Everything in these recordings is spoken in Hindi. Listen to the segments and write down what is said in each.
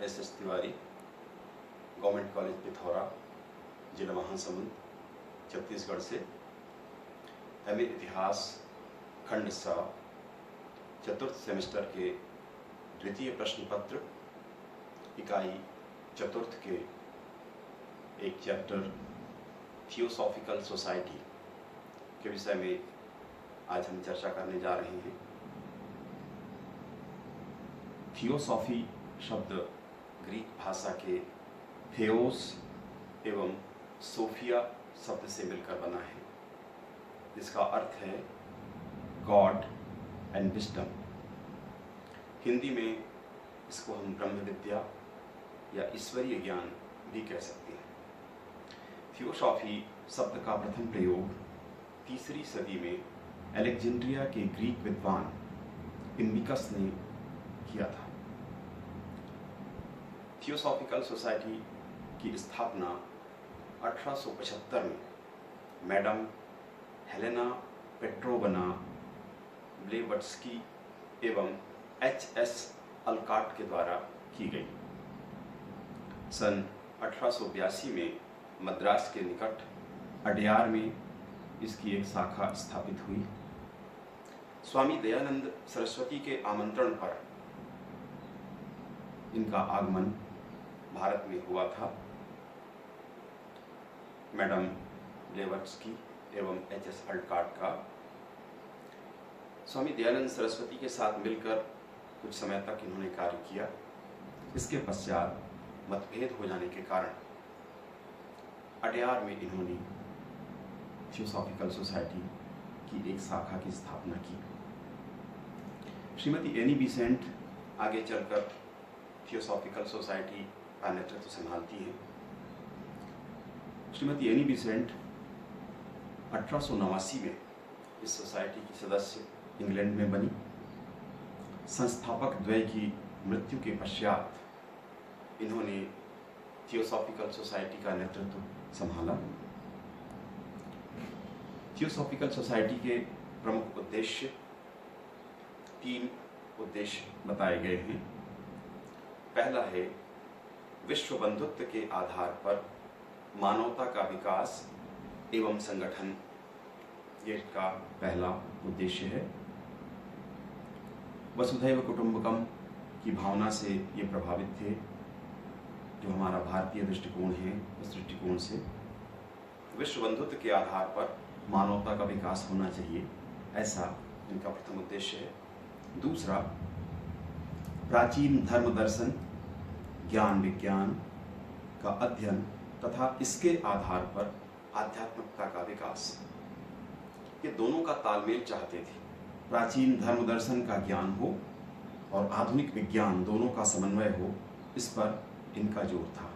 S Tiwari, government college Pithora, जिला महासमुंद, छत्तीसगढ़ से एमए इतिहास खंड सा चतुर्थ सेमेस्टर के द्वितीय प्रश्न पत्र इकाई चतुर्थ के एक चैप्टर थियोसॉफिकल सोसाइटी के विषय में आज हम चर्चा करने जा रहे हैं। थियोसॉफी शब्द ग्रीक भाषा के थियोस एवं सोफिया शब्द से मिलकर बना है, जिसका अर्थ है गॉड एंड विजडम। हिंदी में इसको हम ब्रह्म विद्या या ईश्वरीय ज्ञान भी कह सकते हैं। थियोसॉफी शब्द का प्रथम प्रयोग 3री सदी में अलेक्जेंड्रिया के ग्रीक विद्वान इम्बिकस ने किया था। थियोसॉफिकल सोसाइटी की स्थापना 1875 में मैडम हेलेना पेट्रोवना ब्लेवट्स्की एवं एच.एस. अल्काट के द्वारा की गई। सन 1882 में मद्रास के निकट अडयार में इसकी एक शाखा स्थापित हुई। स्वामी दयानंद सरस्वती के आमंत्रण पर इनका आगमन भारत में हुआ था। मैडम ब्लेवट्स्की एवं एच.एस. अल्काट का स्वामी दयानंद सरस्वती के साथ मिलकर कुछ समय तक इन्होंने कार्य किया। इसके पश्चात मतभेद हो जाने के कारण अडयार में इन्होंने थियोसॉफिकल सोसाइटी की एक शाखा की स्थापना की। श्रीमती एनी बिसेंट आगे चलकर थियोसॉफिकल सोसाइटी का नेतृत्व संभालती है। श्रीमती एनी बिसेंट 1889 में इस सोसाइटी की सदस्य इंग्लैंड में बनी। संस्थापक द्वय की मृत्यु के पश्चात इन्होंने थियोसॉफिकल सोसाइटी का नेतृत्व संभाला। थियोसॉफिकल सोसाइटी के प्रमुख उद्देश्य 3 उद्देश्य बताए गए हैं। पहला है विश्व बंधुत्व के आधार पर मानवता का विकास एवं संगठन, ये इसका पहला उद्देश्य है। वसुधैव कुटुंबकम की भावना से ये प्रभावित थे, जो हमारा भारतीय दृष्टिकोण है। उस दृष्टिकोण से विश्व बंधुत्व के आधार पर मानवता का विकास होना चाहिए, ऐसा इनका प्रथम उद्देश्य है। दूसरा, प्राचीन धर्म दर्शन, ज्ञान विज्ञान का अध्ययन तथा इसके आधार पर आध्यात्मिकता का विकास, ये दोनों का तालमेल चाहते थे। प्राचीन धर्म दर्शन का ज्ञान हो और आधुनिक विज्ञान दोनों का समन्वय हो, इस पर इनका जोर था।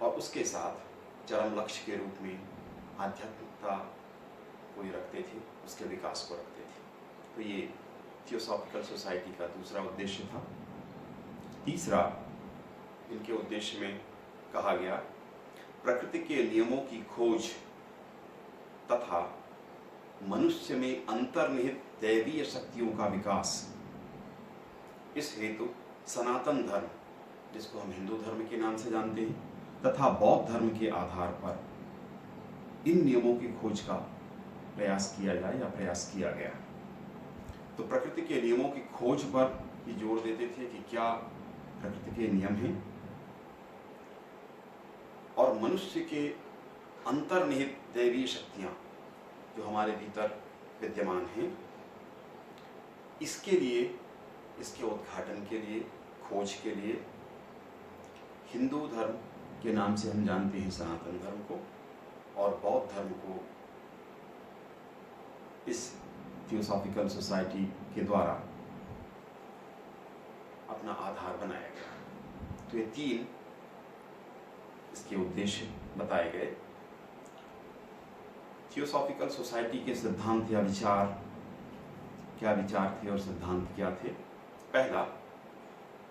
और उसके साथ चरम लक्ष्य के रूप में आध्यात्मिकता को ही रखते थे, उसके विकास को रखते थे। तो ये थियोसॉफिकल सोसाइटी का दूसरा उद्देश्य था। तीसरा, इनके उद्देश्य में कहा गया प्रकृति के नियमों की खोज तथा मनुष्य में अंतर्निहित दैवीय शक्तियों का विकास। इस हेतु सनातन धर्म, जिसको हम हिंदू धर्म के नाम से जानते हैं, तथा बौद्ध धर्म के आधार पर इन नियमों की खोज का प्रयास किया जाए या प्रयास किया गया। तो प्रकृति के नियमों की खोज पर ये जोर देते थे कि क्या प्रकृति के नियम हैं और मनुष्य के अंतर्निहित दैवीय शक्तियां जो हमारे भीतर विद्यमान हैं, इसके लिए, इसके उद्घाटन के लिए, खोज के लिए हिंदू धर्म के नाम से हम जानते हैं सनातन धर्म को, और बौद्ध धर्म को इस थियोसॉफिकल सोसाइटी के द्वारा अपना आधार बनाया गया। तो ये 3 इसके उद्देश्य बताए गए। थियोसॉफिकल सोसाइटी के सिद्धांत या विचार, क्या विचार थे और सिद्धांत क्या थे? पहला,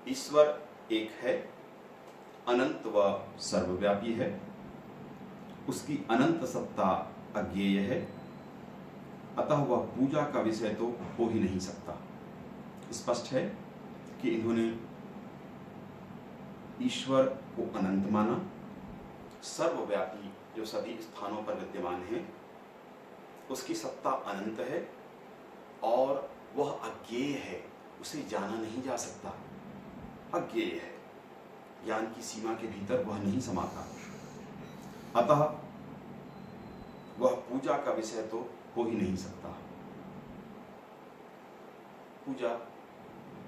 ईश्वर एक है, अनंत व सर्वव्यापी है, उसकी अनंत सत्ता अज्ञेय है, अतः वह पूजा का विषय तो हो ही नहीं सकता। स्पष्ट है कि इन्होंने ईश्वर को अनंत माना, सर्वव्यापी जो सभी स्थानों पर विद्यमान है, उसकी सत्ता अनंत है और वह अज्ञेय है, उसे जाना नहीं जा सकता, अज्ञेय है, ज्ञान की सीमा के भीतर वह नहीं समाता, अतः वह पूजा का विषय तो हो ही नहीं सकता। पूजा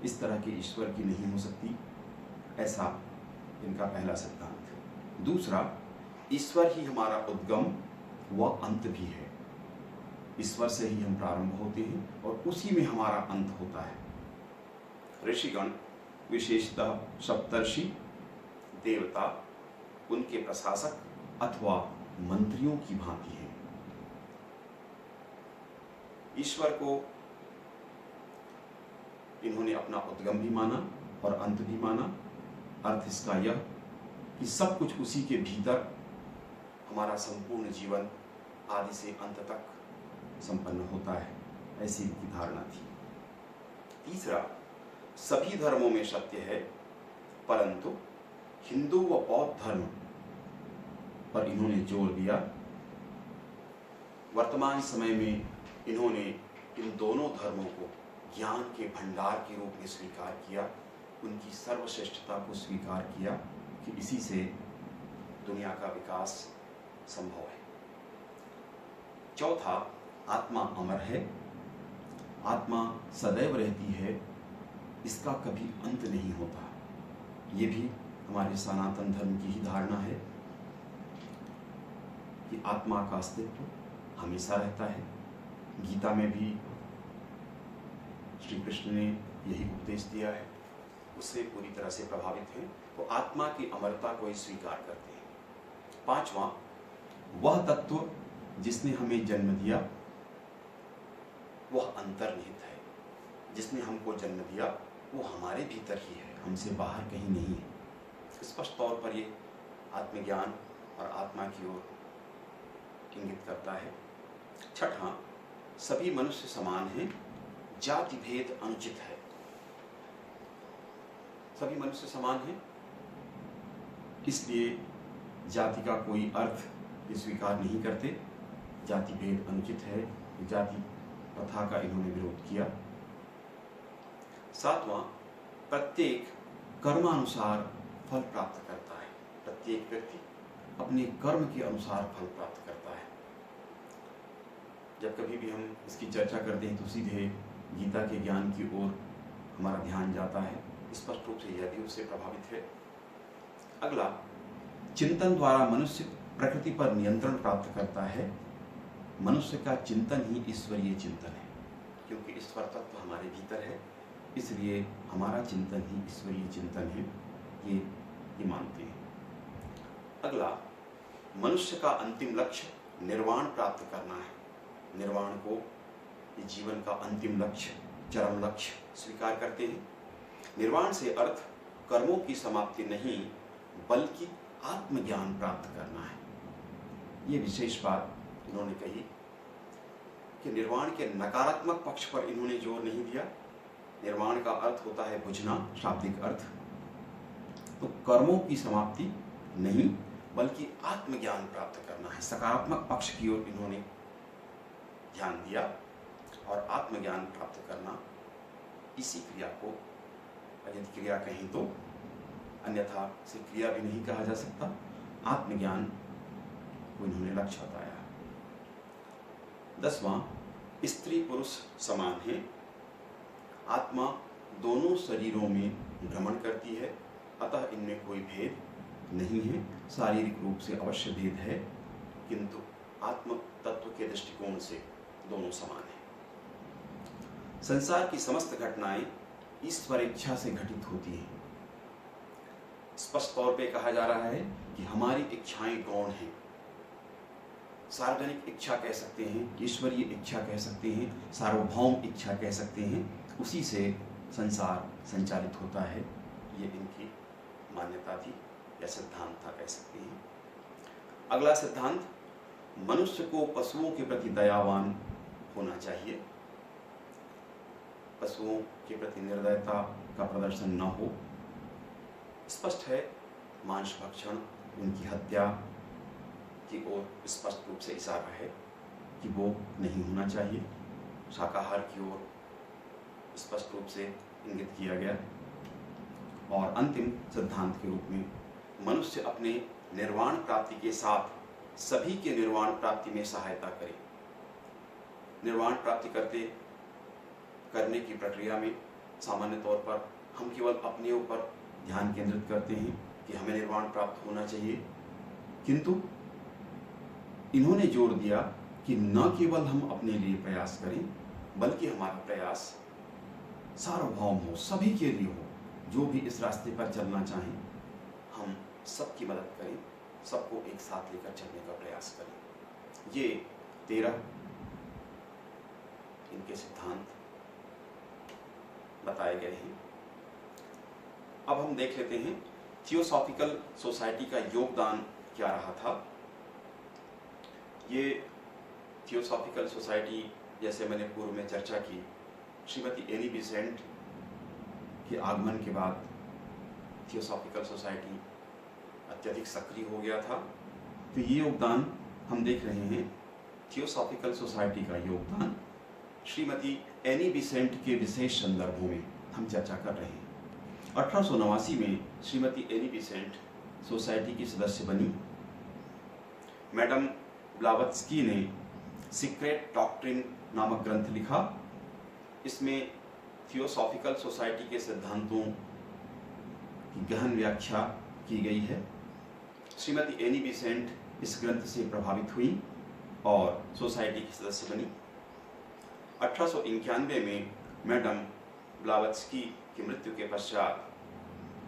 इस तरह के ईश्वर की नहीं हो सकती, ऐसा इनका पहला सिद्धांत है। दूसरा, ईश्वर ही हमारा उद्गम व अंत भी है। ईश्वर से ही हम प्रारंभ होते हैं और उसी में हमारा अंत होता है। ऋषिगण, विशेषतः सप्तर्षि, देवता, उनके प्रशासक अथवा मंत्रियों की भांति है। ईश्वर को इन्होंने अपना उद्गम भी माना और अंत भी माना। अर्थ इसका यह कि सब कुछ उसी के भीतर हमारा संपूर्ण जीवन आदि से अंत तक संपन्न होता है, ऐसी इनकी धारणा थी। तीसरा, सभी धर्मों में सत्य है, परंतु हिंदू व बौद्ध धर्म पर इन्होंने जोर दिया। वर्तमान समय में इन्होंने इन दोनों धर्मों को ज्ञान के भंडार के रूप में स्वीकार किया, उनकी सर्वश्रेष्ठता को स्वीकार किया कि इसी से दुनिया का विकास संभव है। चौथा, आत्मा अमर है, आत्मा सदैव रहती है, इसका कभी अंत नहीं होता। ये भी हमारे सनातन धर्म की ही धारणा है कि आत्मा का अस्तित्व हमेशा रहता है। गीता में भी श्री कृष्ण ने यही उपदेश दिया है, उससे पूरी तरह से प्रभावित हैं, तो आत्मा की अमरता को ही स्वीकार करते हैं। पांचवा, वह तत्व जिसने हमें जन्म दिया वह अंतर्निहित है, जिसने हमको जन्म दिया वो हमारे भीतर ही है, हमसे बाहर कहीं नहीं है। स्पष्ट तौर पर ये आत्मज्ञान और आत्मा की ओर इंगित करता है। छठा, सभी मनुष्य समान हैं, जाति भेद अनुचित है। सभी मनुष्य समान हैं, इसलिए जाति का कोई अर्थ ये स्वीकार नहीं करते। जाति भेद अनुचित है, जाति प्रथा का इन्होंने विरोध किया। सातवां, प्रत्येक कर्मानुसार फल प्राप्त करता है। प्रत्येक व्यक्ति अपने कर्म के अनुसार फल प्राप्त करता है। जब कभी भी हम इसकी चर्चा करते हैं तो सीधे गीता के ज्ञान की ओर हमारा ध्यान जाता है। स्पष्ट रूप से यह भी उससे प्रभावित है। अगला, चिंतन द्वारा मनुष्य प्रकृति पर नियंत्रण प्राप्त करता है। मनुष्य का चिंतन ही ईश्वरीय चिंतन है, क्योंकि ईश्वर तत्व हमारे भीतर है, इसलिए हमारा चिंतन ही ईश्वरीय चिंतन है, ये मानते हैं। अगला, मनुष्य का अंतिम लक्ष्य निर्वाण प्राप्त करना है। निर्वाण को ये जीवन का अंतिम लक्ष्य, चरम लक्ष्य स्वीकार करते हैं। निर्वाण से अर्थ कर्मों की समाप्ति नहीं, बल्कि आत्मज्ञान प्राप्त करना है। ये विशेष बात इन्होंने कही कि निर्वाण के नकारात्मक पक्ष पर इन्होंने जोर नहीं दिया। निर्वाण का अर्थ होता है बुझना, शाब्दिक अर्थ। तो कर्मों की समाप्ति नहीं, बल्कि आत्मज्ञान प्राप्त करना है। सकारात्मक पक्ष की ओर इन्होंने ध्यान दिया और आत्मज्ञान प्राप्त करना, इसी क्रिया को यदि क्रिया कहें तो, अन्यथा से क्रिया भी नहीं कहा जा सकता, आत्मज्ञान को इन्होंने लक्ष्य बताया। 10वां, स्त्री पुरुष समान है। आत्मा दोनों शरीरों में भ्रमण करती है, अतः इनमें कोई भेद नहीं है। शारीरिक रूप से अवश्य भेद है, किंतु आत्म तत्व के दृष्टिकोण से दोनों समान है। संसार की समस्त घटनाएं ईश्वर इच्छा से घटित होती हैं। स्पष्ट तौर पे कहा जा रहा है कि हमारी इच्छाएं गौण हैं। सार्वजनिक इच्छा कह सकते हैं, ईश्वरीय इच्छा कह सकते हैं, सार्वभौम इच्छा कह सकते हैं, उसी से संसार संचालित होता है। ये इनकी मान्यता थी या सिद्धांत था, कह सकते हैं। अगला सिद्धांत, मनुष्य को पशुओं के प्रति दयावान होना चाहिए। पशुओं के प्रति निर्दयता का प्रदर्शन न हो। स्पष्ट है मांस भक्षण, उनकी हत्या की ओर स्पष्ट रूप से इशारा है कि वो नहीं होना चाहिए। शाकाहार की ओर स्पष्ट रूप से इंगित किया गया और अंतिम सिद्धांत के रूप में मनुष्य अपने निर्वाण प्राप्ति के साथ सभी के निर्वाण प्राप्ति में सहायता करे। निर्वाण प्राप्ति करने की प्रक्रिया में सामान्य तौर पर हम केवल अपने ऊपर ध्यान केंद्रित करते हैं कि हमें निर्वाण प्राप्त होना चाहिए, किंतु इन्होंने जोर दिया कि न केवल हम अपने लिए प्रयास करें, बल्कि हमारा प्रयास सार्वभौम हो, सभी के लिए हो। जो भी इस रास्ते पर चलना चाहें, हम सबकी मदद करें, सबको एक साथ लेकर चलने का प्रयास करें। ये 13 इनके सिद्धांत बताए गए हैं। अब हम देख लेते हैं थियोसॉफिकल सोसाइटी का योगदान क्या रहा था। ये थियोसॉफिकल सोसाइटी, जैसे मैंने पूर्व में चर्चा की, श्रीमती एनी बेसेंट के आगमन के बाद थियोसॉफिकल सोसाइटी अत्यधिक सक्रिय हो गया था। तो ये योगदान हम देख रहे हैं, थियोसॉफिकल सोसाइटी का योगदान श्रीमती एनी बेसेंट के विशेष संदर्भों में हम चर्चा कर रहे हैं। 1889 में श्रीमती एनी बेसेंट सोसाइटी की सदस्य बनी। मैडम ब्लावत्स्की ने सीक्रेट डॉक्ट्रिन नामक ग्रंथ लिखा। इसमें थियोसॉफिकल सोसाइटी के सिद्धांतों की गहन व्याख्या की गई है। श्रीमती एनी बेसेंट इस ग्रंथ से प्रभावित हुई और सोसाइटी की सदस्य बनी। 1891 में मैडम ब्लावत्स्की की मृत्यु के पश्चात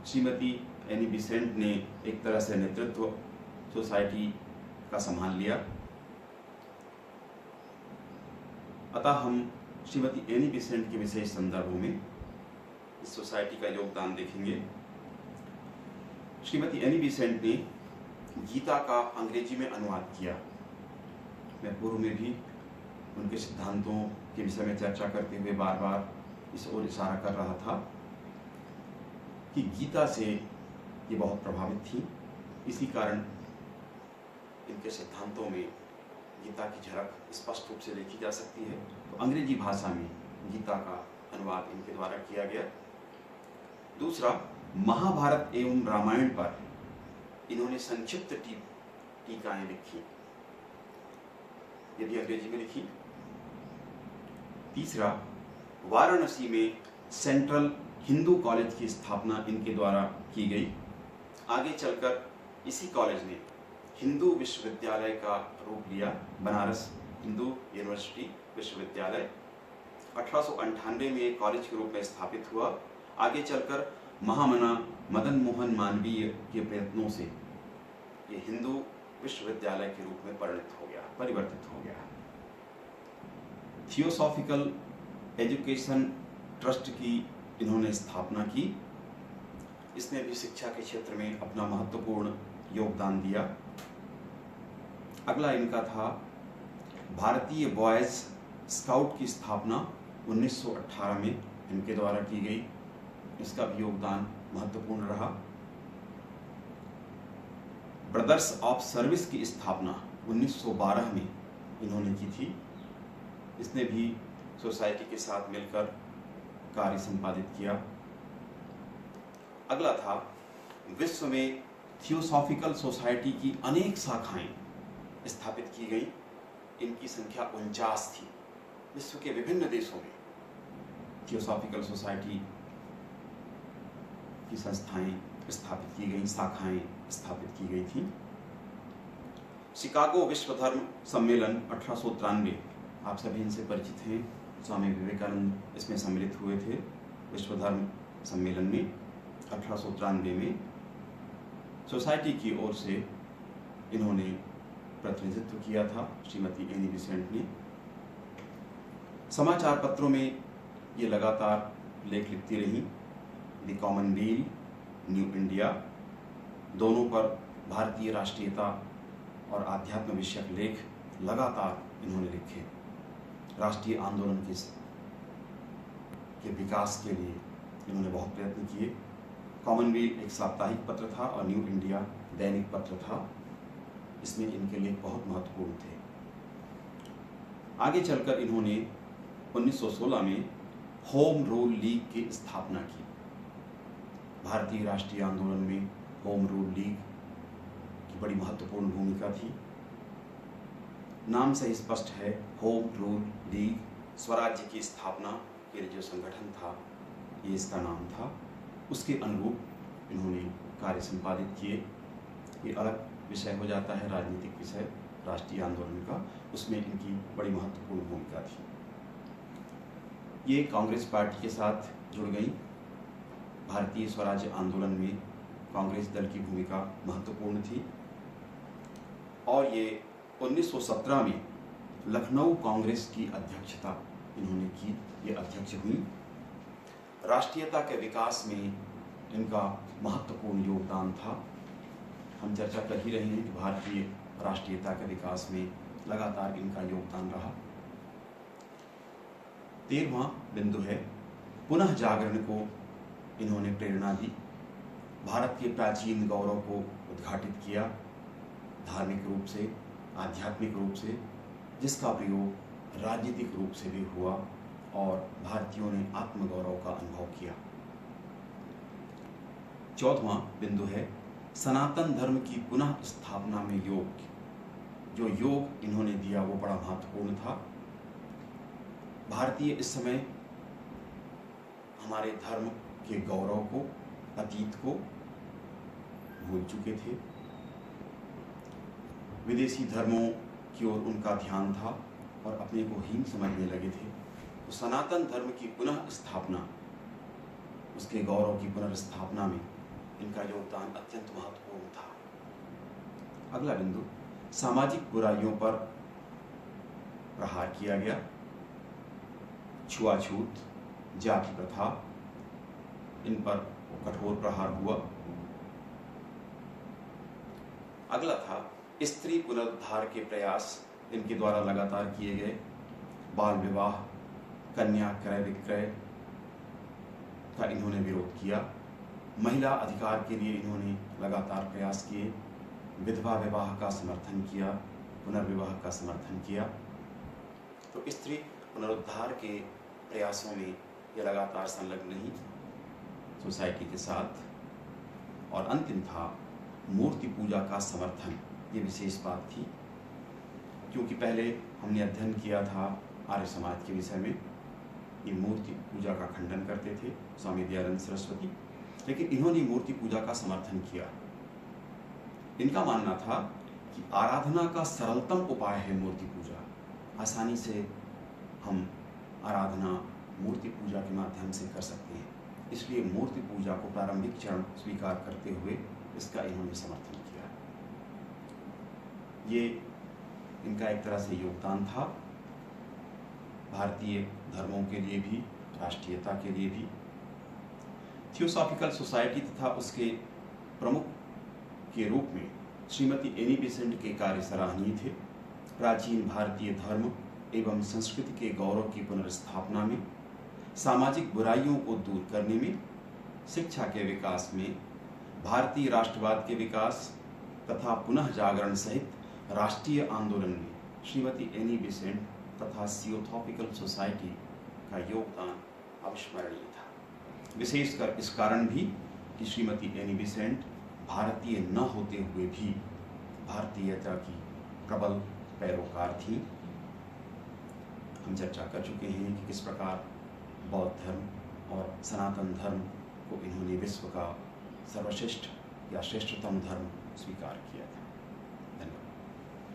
श्रीमती एनी बेसेंट ने एक तरह से नेतृत्व सोसाइटी का संभाल लिया। अतः हम श्रीमती एनी बेसेंट के विशेष संदर्भों में इस सोसाइटी का योगदान देखेंगे। श्रीमती एनी बेसेंट ने गीता का अंग्रेजी में अनुवाद किया। मैं पूर्व में भी उनके सिद्धांतों के विषय में चर्चा करते हुए बार बार इस ओर इशारा कर रहा था कि गीता से ये बहुत प्रभावित थी। इसी कारण इनके सिद्धांतों में गीता की झलक स्पष्ट रूप से देखी जा सकती है। तो अंग्रेजी भाषा में गीता का अनुवाद इनके द्वारा किया गया। दूसरा, महाभारत एवं रामायण पर इन्होंने संक्षिप्त टीकाएं लिखी, ये भी अंग्रेजी में लिखी। तीसरा, वाराणसी में सेंट्रल हिंदू कॉलेज की स्थापना इनके द्वारा की गई। आगे चलकर इसी कॉलेज ने हिंदू विश्वविद्यालय का रूप लिया, बनारस हिंदू यूनिवर्सिटी विश्वविद्यालय। 1898 में कॉलेज के रूप में स्थापित हुआ। आगे चलकर महामना मदन मोहन मालवीय के प्रयत्नों से ये हिंदू विश्वविद्यालय के रूप में परिवर्तित हो गया। थियोसॉफिकल एजुकेशन ट्रस्ट की इन्होंने स्थापना की। इसने भी शिक्षा के क्षेत्र में अपना महत्वपूर्ण योगदान दिया। अगला इनका था भारतीय बॉयज स्काउट की स्थापना 1918 में इनके द्वारा की गई। इसका भी योगदान महत्वपूर्ण रहा। ब्रदर्स ऑफ सर्विस की स्थापना 1912 में इन्होंने की थी। इसने भी सोसाइटी के साथ मिलकर कार्य संपादित किया। अगला था, विश्व में थियोसॉफिकल सोसाइटी की अनेक शाखाएं स्थापित की गई। इनकी संख्या 49 थी। विश्व के विभिन्न देशों में थियोसॉफिकल सोसाइटी की संस्थाएं स्थापित की गई, शाखाएं स्थापित की गई थी। शिकागो विश्व धर्म सम्मेलन 1893, आप सभी इनसे परिचित हैं। स्वामी विवेकानंद इसमें सम्मिलित हुए थे। विश्व धर्म सम्मेलन में 1893 में सोसाइटी की ओर से इन्होंने प्रतिनिधित्व किया था, श्रीमती एनी बेसेंट ने। समाचार पत्रों में ये लगातार लेख लिखती रही। द कॉमनवेल, न्यू इंडिया, दोनों पर भारतीय राष्ट्रीयता और आध्यात्म विषयक लेख लगातार इन्होंने लिखे। राष्ट्रीय आंदोलन के विकास के लिए इन्होंने बहुत प्रयत्न किए। कॉमनवेल्थ एक साप्ताहिक पत्र था और न्यू इंडिया दैनिक पत्र था। इसमें इनके लेख बहुत महत्वपूर्ण थे। आगे चलकर इन्होंने 1916 में होम रूल लीग की स्थापना की। भारतीय राष्ट्रीय आंदोलन में होम रूल लीग की बड़ी महत्वपूर्ण भूमिका थी। नाम से ही स्पष्ट है, होम रूल लीग, स्वराज्य की स्थापना के लिए जो संगठन था, ये इसका नाम था। उसके अनुरूप इन्होंने कार्य संपादित किए। ये अलग विषय हो जाता है, राजनीतिक विषय राष्ट्रीय आंदोलन का, उसमें इनकी बड़ी महत्वपूर्ण भूमिका थी। ये कांग्रेस पार्टी के साथ जुड़ गई। भारतीय स्वराज्य आंदोलन में कांग्रेस दल की भूमिका महत्वपूर्ण थी और ये 1917 में लखनऊ कांग्रेस की अध्यक्षता इन्होंने की। ये अध्यक्ष हुई। राष्ट्रीयता के विकास में इनका महत्वपूर्ण योगदान था। हम चर्चा कर ही रहे हैं कि भारतीय राष्ट्रीयता के विकास में लगातार इनका योगदान रहा। 13वां बिंदु है, पुनः जागरण को इन्होंने प्रेरणा दी। भारत के प्राचीन गौरव को उद्घाटित किया, धार्मिक रूप से, आध्यात्मिक रूप से, जिसका प्रयोग राजनीतिक रूप से भी हुआ और भारतीयों ने आत्मगौरव का अनुभव किया। 14वां बिंदु है, सनातन धर्म की पुनः स्थापना में योग। जो योग इन्होंने दिया वो बड़ा महत्वपूर्ण था। भारतीय इस समय हमारे धर्म के गौरव को, अतीत को भूल चुके थे। विदेशी धर्मों की ओर उनका ध्यान था और अपने को हीन समझने लगे थे। तो सनातन धर्म की पुनः स्थापना, उसके गौरव की पुनर्स्थापना में इनका योगदान अत्यंत महत्वपूर्ण था। अगला बिंदु, सामाजिक बुराइयों पर प्रहार किया गया। छुआछूत, जाति प्रथा, इन पर कठोर प्रहार हुआ। अगला था स्त्री पुनरुद्धार के प्रयास, इनके द्वारा लगातार किए गए। बाल विवाह, कन्या क्रय विक्रय का इन्होंने विरोध किया। महिला अधिकार के लिए इन्होंने लगातार प्रयास किए। विधवा विवाह का समर्थन किया, पुनर्विवाह का समर्थन किया। तो स्त्री पुनरुद्धार के प्रयासों में ये लगातार संलग्न रही सोसाइटी के साथ। और अंतिम था मूर्ति पूजा का समर्थन। ये विशेष बात थी, क्योंकि पहले हमने अध्ययन किया था आर्य समाज के विषय में, ये मूर्ति पूजा का खंडन करते थे स्वामी दयानंद सरस्वती, लेकिन इन्होंने मूर्ति पूजा का समर्थन किया। इनका मानना था कि आराधना का सरलतम उपाय है मूर्ति पूजा। आसानी से हम आराधना मूर्ति पूजा के माध्यम से कर सकते हैं, इसलिए मूर्ति पूजा को प्रारंभिक चरण स्वीकार करते हुए इसका इन्होंने समर्थन किया। ये इनका एक तरह से योगदान था भारतीय धर्मों के लिए भी, राष्ट्रीयता के लिए भी। थियोसॉफिकल सोसाइटी तथा उसके प्रमुख के रूप में श्रीमती एनी बेसेंट के कार्य सराहनीय थे। प्राचीन भारतीय धर्म एवं संस्कृति के गौरव की पुनर्स्थापना में, सामाजिक बुराइयों को दूर करने में, शिक्षा के विकास में, भारतीय राष्ट्रवाद के विकास तथा पुनः जागरण सहित राष्ट्रीय आंदोलन में श्रीमती एनी बेसेंट तथा थियोसॉफिकल सोसाइटी का योगदान अविस्मरणीय था। विशेषकर इस कारण भी कि श्रीमती एनी बेसेंट भारतीय न होते हुए भी भारतीयता की प्रबल पैरोकार थी। हम चर्चा कर चुके हैं कि किस प्रकार बौद्ध धर्म और सनातन धर्म को इन्होंने विश्व का सर्वश्रेष्ठ या श्रेष्ठतम धर्म स्वीकार किया था।